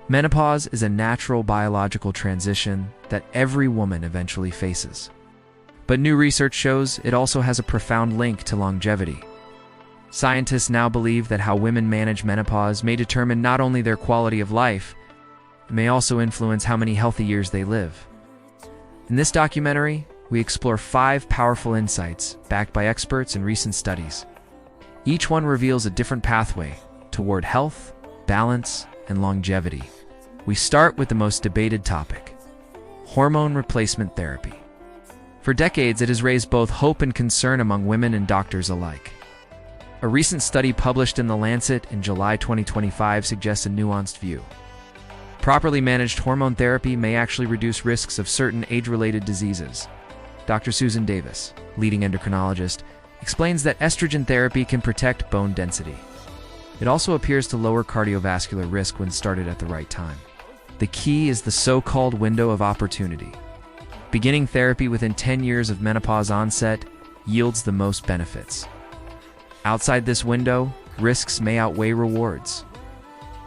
Menopause is a natural biological transition that every woman eventually faces. But new research shows it also has a profound link to longevity. Scientists now believe that how women manage menopause may determine not only their quality of life, it may also influence how many healthy years they live. In this documentary, we explore 5 powerful insights backed by experts and recent studies. Each one reveals a different pathway toward health, balance, and longevity. We start with the most debated topic: hormone replacement therapy. For decades, it has raised both hope and concern among women and doctors alike. A recent study published in The Lancet in July 2025 suggests a nuanced view. Properly managed hormone therapy may actually reduce risks of certain age-related diseases. Dr. Susan Davis, leading endocrinologist, explains that estrogen therapy can protect bone density. It also appears to lower cardiovascular risk when started at the right time. The key is the so-called window of opportunity. Beginning therapy within 10 years of menopause onset yields the most benefits. Outside this window, risks may outweigh rewards.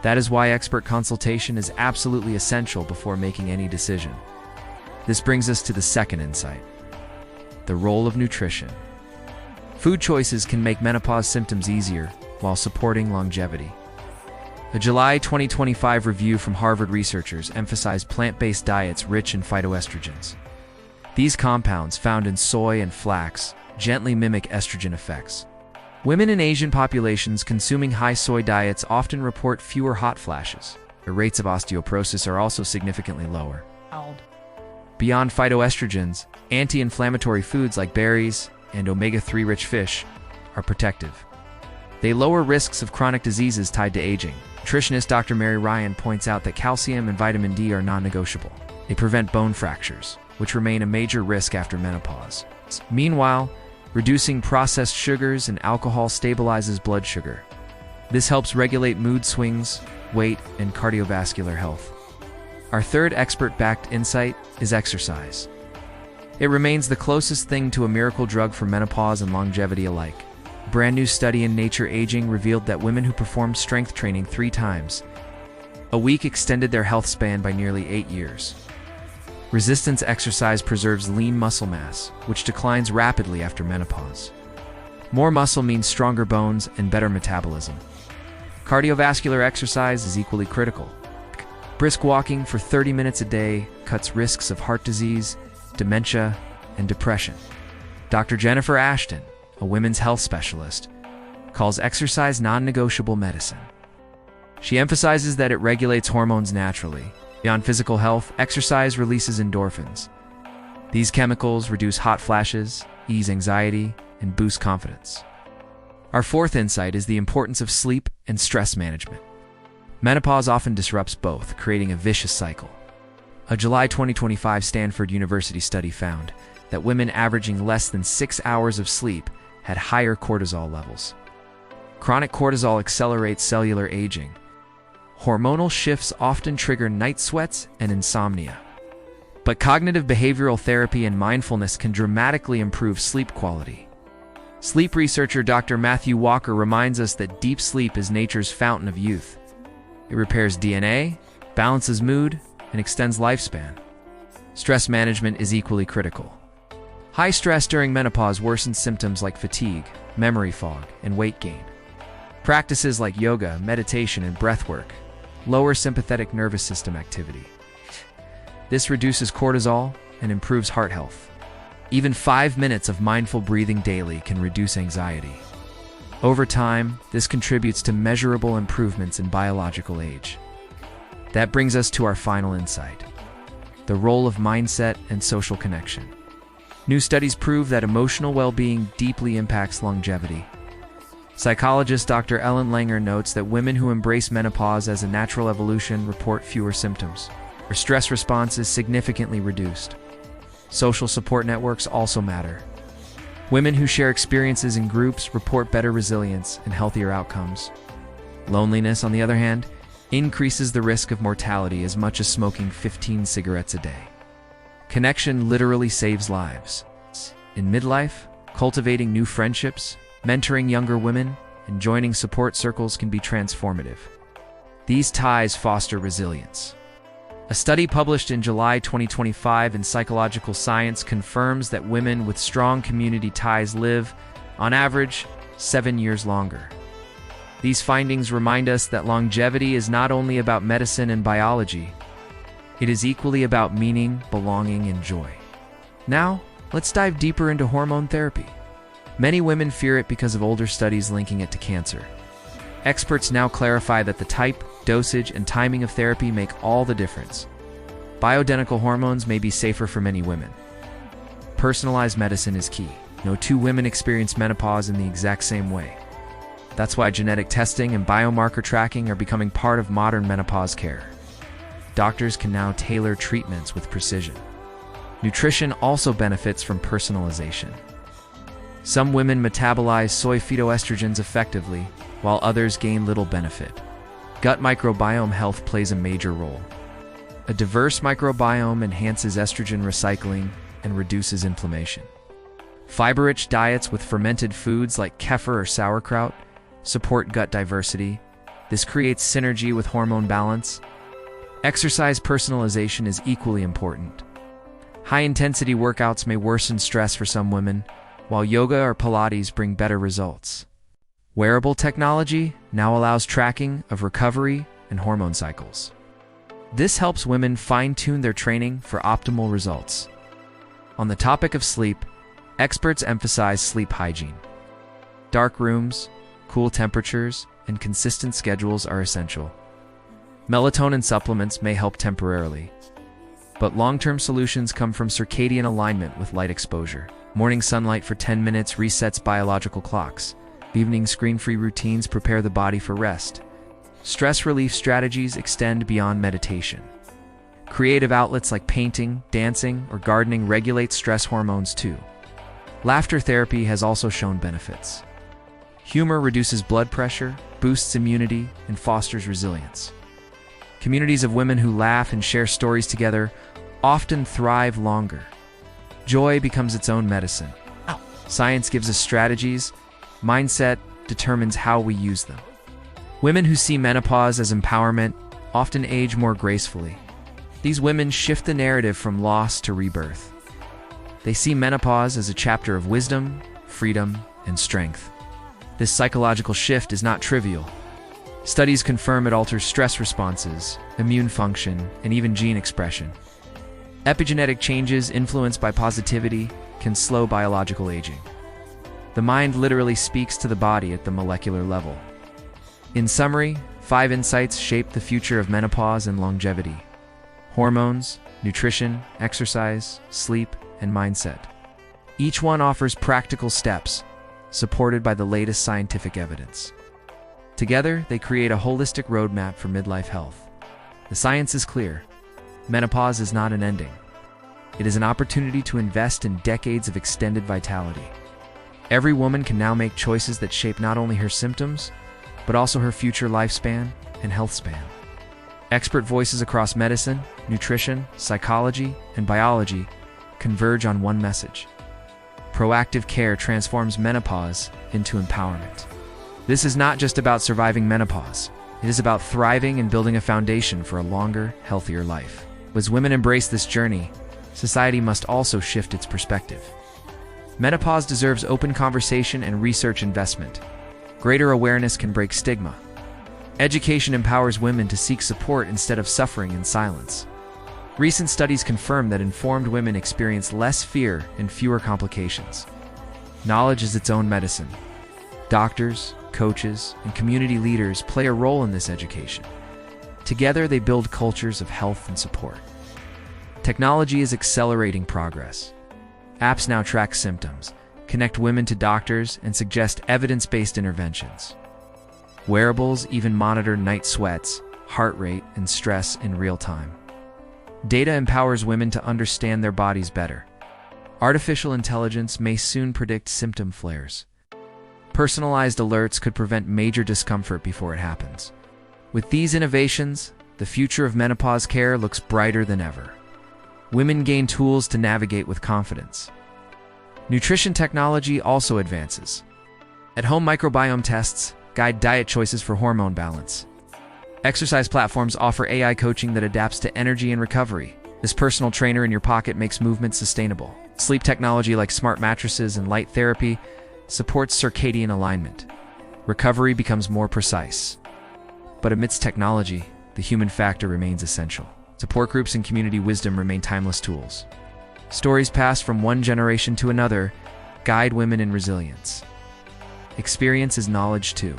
That is why expert consultation is absolutely essential before making any decision. This brings us to the second insight: the role of nutrition. Food choices can make menopause symptoms easier while supporting longevity. A July 2025 review from Harvard researchers emphasized plant-based diets rich in phytoestrogens. These compounds, found in soy and flax, gently mimic estrogen effects. Women in Asian populations consuming high soy diets often report fewer hot flashes. The rates of osteoporosis are also significantly lower. Beyond phytoestrogens, anti-inflammatory foods like berries and omega-3 rich fish are protective. They lower risks of chronic diseases tied to aging. Nutritionist Dr. Mary Ryan points out that calcium and vitamin D are non-negotiable. They prevent bone fractures, which remain a major risk after menopause. Meanwhile, reducing processed sugars and alcohol stabilizes blood sugar. This helps regulate mood swings, weight, and cardiovascular health. Our third expert-backed insight is exercise. It remains the closest thing to a miracle drug for menopause and longevity alike. A brand new study in Nature Aging revealed that women who performed strength training 3 times a week extended their health span by nearly 8 years. Resistance exercise preserves lean muscle mass, which declines rapidly after menopause. More muscle means stronger bones and better metabolism. Cardiovascular exercise is equally critical. Brisk walking for 30 minutes a day cuts risks of heart disease, dementia, and depression. Dr. Jennifer Ashton, a women's health specialist, calls exercise non-negotiable medicine. She emphasizes that it regulates hormones naturally. Beyond physical health, exercise releases endorphins. These chemicals reduce hot flashes, ease anxiety, and boost confidence. Our fourth insight is the importance of sleep and stress management. Menopause often disrupts both, creating a vicious cycle. A July 2025 Stanford University study found that women averaging less than 6 hours of sleep had higher cortisol levels. Chronic cortisol accelerates cellular aging. Hormonal shifts often trigger night sweats and insomnia. But cognitive behavioral therapy and mindfulness can dramatically improve sleep quality. Sleep researcher Dr. Matthew Walker reminds us that deep sleep is nature's fountain of youth. It repairs DNA, balances mood, and extends lifespan. Stress management is equally critical. High stress during menopause worsens symptoms like fatigue, memory fog, and weight gain. Practices like yoga, meditation, and breathwork lower sympathetic nervous system activity. This reduces cortisol and improves heart health. Even 5 minutes of mindful breathing daily can reduce anxiety. Over time, this contributes to measurable improvements in biological age. That brings us to our final insight: the role of mindset and social connection. New studies prove that emotional well-being deeply impacts longevity. Psychologist Dr. Ellen Langer notes that women who embrace menopause as a natural evolution report fewer symptoms. Their stress response is significantly reduced. Social support networks also matter. Women who share experiences in groups report better resilience and healthier outcomes. Loneliness, on the other hand, increases the risk of mortality as much as smoking 15 cigarettes a day. Connection literally saves lives. In midlife, cultivating new friendships, mentoring younger women, and joining support circles can be transformative. These ties foster resilience. A study published in July 2025 in Psychological Science confirms that women with strong community ties live, on average, 7 years longer. These findings remind us that longevity is not only about medicine and biology, it is equally about meaning, belonging, and joy. Now, let's dive deeper into hormone therapy. Many women fear it because of older studies linking it to cancer. Experts now clarify that the type, dosage, and timing of therapy make all the difference. Bioidentical hormones may be safer for many women. Personalized medicine is key. No two women experience menopause in the exact same way. That's why genetic testing and biomarker tracking are becoming part of modern menopause care. Doctors can now tailor treatments with precision. Nutrition also benefits from personalization. Some women metabolize soy phytoestrogens effectively, while others gain little benefit. Gut microbiome health plays a major role. A diverse microbiome enhances estrogen recycling and reduces inflammation. Fiber-rich diets with fermented foods like kefir or sauerkraut support gut diversity. This creates synergy with hormone balance. Exercise personalization is equally important. High-intensity workouts may worsen stress for some women, while yoga or Pilates bring better results. Wearable technology now allows tracking of recovery and hormone cycles. This helps women fine-tune their training for optimal results. On the topic of sleep, experts emphasize sleep hygiene. Dark rooms, cool temperatures, and consistent schedules are essential. Melatonin supplements may help temporarily, but long-term solutions come from circadian alignment with light exposure. Morning sunlight for 10 minutes resets biological clocks. Evening screen-free routines prepare the body for rest. Stress relief strategies extend beyond meditation. Creative outlets like painting, dancing, or gardening regulate stress hormones too. Laughter therapy has also shown benefits. Humor reduces blood pressure, boosts immunity, and fosters resilience. Communities of women who laugh and share stories together often thrive longer. Joy becomes its own medicine. Science gives us strategies. Mindset determines how we use them. Women who see menopause as empowerment often age more gracefully. These women shift the narrative from loss to rebirth. They see menopause as a chapter of wisdom, freedom, and strength. This psychological shift is not trivial. Studies confirm it alters stress responses, immune function, and even gene expression. Epigenetic changes influenced by positivity can slow biological aging. The mind literally speaks to the body at the molecular level. In summary, 5 insights shape the future of menopause and longevity: hormones, nutrition, exercise, sleep, and mindset. Each one offers practical steps, supported by the latest scientific evidence. Together, they create a holistic roadmap for midlife health. The science is clear. Menopause is not an ending. It is an opportunity to invest in decades of extended vitality. Every woman can now make choices that shape not only her symptoms, but also her future lifespan and health span. Expert voices across medicine, nutrition, psychology, and biology converge on one message: proactive care transforms menopause into empowerment. This is not just about surviving menopause. It is about thriving and building a foundation for a longer, healthier life. As women embrace this journey, society must also shift its perspective. Menopause deserves open conversation and research investment. Greater awareness can break stigma. Education empowers women to seek support instead of suffering in silence. Recent studies confirm that informed women experience less fear and fewer complications. Knowledge is its own medicine. Doctors, coaches, and community leaders play a role in this education. Together, they build cultures of health and support. Technology is accelerating progress. Apps now track symptoms, connect women to doctors, and suggest evidence-based interventions. Wearables even monitor night sweats, heart rate, and stress in real time. Data empowers women to understand their bodies better. Artificial intelligence may soon predict symptom flares. Personalized alerts could prevent major discomfort before it happens. With these innovations, the future of menopause care looks brighter than ever. Women gain tools to navigate with confidence. Nutrition technology also advances. At-home microbiome tests guide diet choices for hormone balance. Exercise platforms offer AI coaching that adapts to energy and recovery. This personal trainer in your pocket makes movement sustainable. Sleep technology like smart mattresses and light therapy supports circadian alignment. Recovery becomes more precise. But amidst technology, the human factor remains essential. Support groups and community wisdom remain timeless tools. Stories passed from one generation to another guide women in resilience. Experience is knowledge too.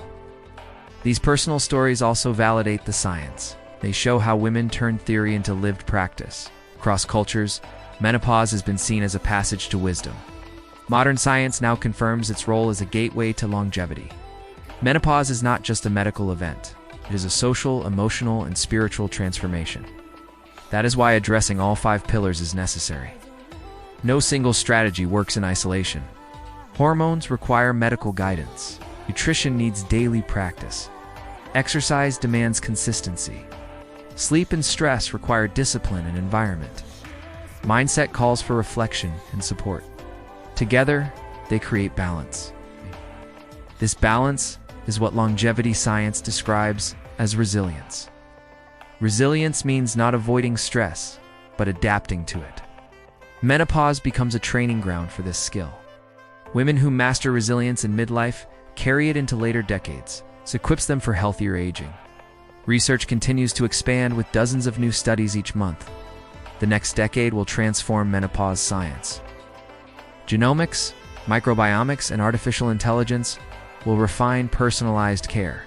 These personal stories also validate the science. They show how women turn theory into lived practice. Across cultures, menopause has been seen as a passage to wisdom. Modern science now confirms its role as a gateway to longevity. Menopause is not just a medical event. It is a social, emotional, and spiritual transformation. That is why addressing all 5 pillars is necessary. No single strategy works in isolation. Hormones require medical guidance. Nutrition needs daily practice. Exercise demands consistency. Sleep and stress require discipline and environment. Mindset calls for reflection and support. Together, they create balance. This balance is what longevity science describes as resilience. Resilience means not avoiding stress, but adapting to it. Menopause becomes a training ground for this skill. Women who master resilience in midlife carry it into later decades. This equips them for healthier aging. Research continues to expand with dozens of new studies each month. The next decade will transform menopause science. Genomics, microbiomics, and artificial intelligence will refine personalized care.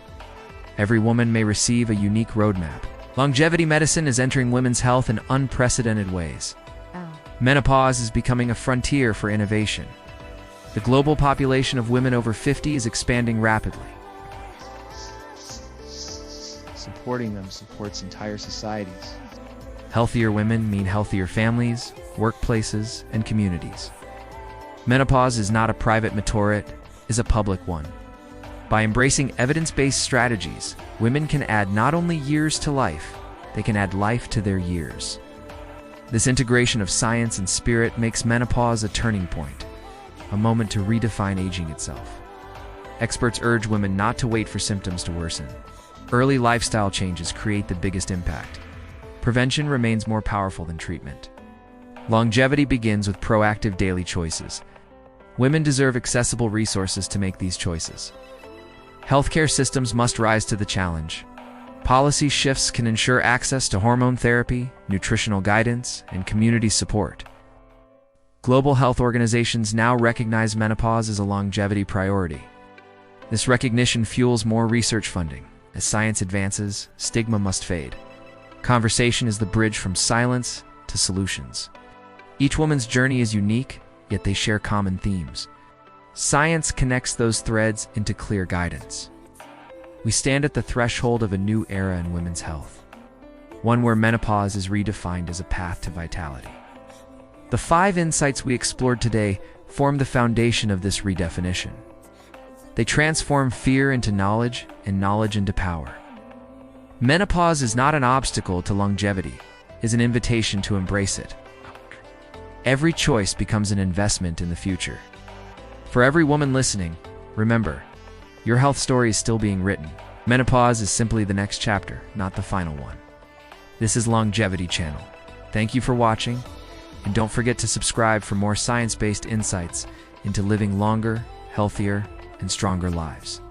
Every woman may receive a unique roadmap. Longevity medicine is entering women's health in unprecedented ways. Menopause is becoming a frontier for innovation. The global population of women over 50 is expanding rapidly. Supporting them supports entire societies. Healthier women mean healthier families, workplaces, and communities. Menopause is not a private matter, it is a public one. By embracing evidence-based strategies, women can add not only years to life, they can add life to their years. This integration of science and spirit makes menopause a turning point, a moment to redefine aging itself. Experts urge women not to wait for symptoms to worsen. Early lifestyle changes create the biggest impact. Prevention remains more powerful than treatment. Longevity begins with proactive daily choices. Women deserve accessible resources to make these choices. Healthcare systems must rise to the challenge. Policy shifts can ensure access to hormone therapy, nutritional guidance, and community support. Global health organizations now recognize menopause as a longevity priority. This recognition fuels more research funding. As science advances, stigma must fade. Conversation is the bridge from silence to solutions. Each woman's journey is unique, yet they share common themes. Science connects those threads into clear guidance. We stand at the threshold of a new era in women's health, one where menopause is redefined as a path to vitality. The 5 insights we explored today form the foundation of this redefinition. They transform fear into knowledge and knowledge into power. Menopause is not an obstacle to longevity, it is an invitation to embrace it. Every choice becomes an investment in the future. For every woman listening, remember, your health story is still being written. Menopause is simply the next chapter, not the final one. This is Longevity Channel. Thank you for watching, and don't forget to subscribe for more science-based insights into living longer, healthier, and stronger lives.